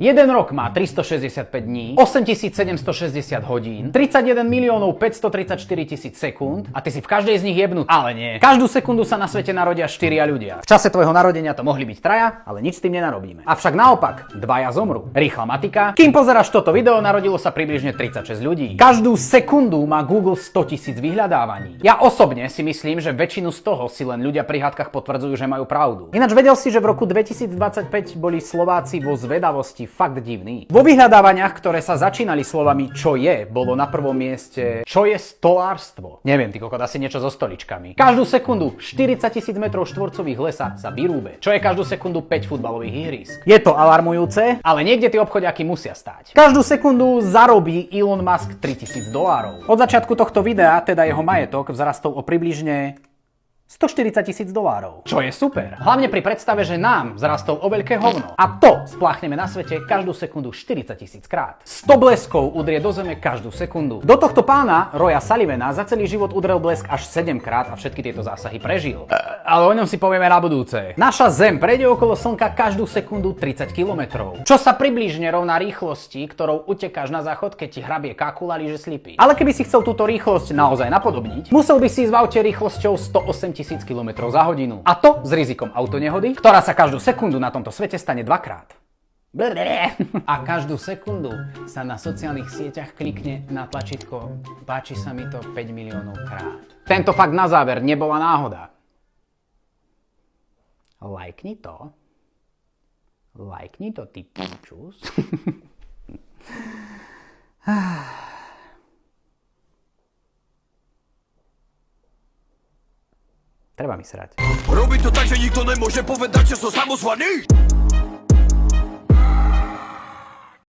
Jeden rok má 365 dní, 8760 hodín, 31 miliónov 534 tisíc sekúnd a ty si v každej z nich jebnut. Ale nie. Každú sekundu sa na svete narodia 4 ľudia. V čase tvojho narodenia to mohli byť traja, ale nič s tým nenarobíme. Avšak naopak, dvaja zomrú. Rýchla matika. Kým pozeráš toto video, narodilo sa približne 36 ľudí. Každú sekundu má Google 100 000 vyhľadávaní. Ja osobne si myslím, že väčšinu z toho si len ľudia pri hádkach potvrdzujú, že majú pravdu. Ináč vedel si, že v roku 2025 boli Slováci vo zvedavosti fakt divní. Vo vyhľadávaniach, ktoré sa začínali slovami čo je, bolo na prvom mieste čo je stolárstvo. Neviem, ty kokot, asi niečo so stoličkami. Každú sekundu 40 000 metrov štvorcových lesa sa vyrúbe. Čo je každú sekundu 5 futbalových ihrísk. Je to alarmujúce, ale niekde tie obchodiaky musia stáť. Každú sekundu zarobí Elon Musk $3000. Od začiatku tohto videa teda jeho majetok vzrastol o približne $140 000. Čo je super. Hlavne pri predstave, že nám vzrastol o veľké hovno. A to spláchneme na svete každú sekundu 40 000 krát. 100 bleskov udrie do zeme každú sekundu. Do tohto pána, Roya Sullivana, za celý život udrel blesk až 7 krát a všetky tieto zásahy prežil. Ale o ňom si povieme na budúce. Naša Zem prejde okolo Slnka každú sekundu 30 km. Čo sa približne rovná rýchlosti, ktorou utekáš na záchod, keď ti hrabie kakula líže slipy. Ale keby si chcel túto rýchlosť naozaj napodobniť, musel by si ísť v aute rýchlosťou 108 000 km za hodinu. A to s rizikom autonehody, ktorá sa každú sekundu na tomto svete stane dvakrát. A každú sekundu sa na sociálnych sieťach klikne na tlačítko páči sa mi to 5 miliónov krát. Tento fakt na záver nebola náhoda. Lajkni to. Lajkni to, ty pičus. Treba mi srať. Robí to tak, že nikto nemôže povedať, že som samozvaný.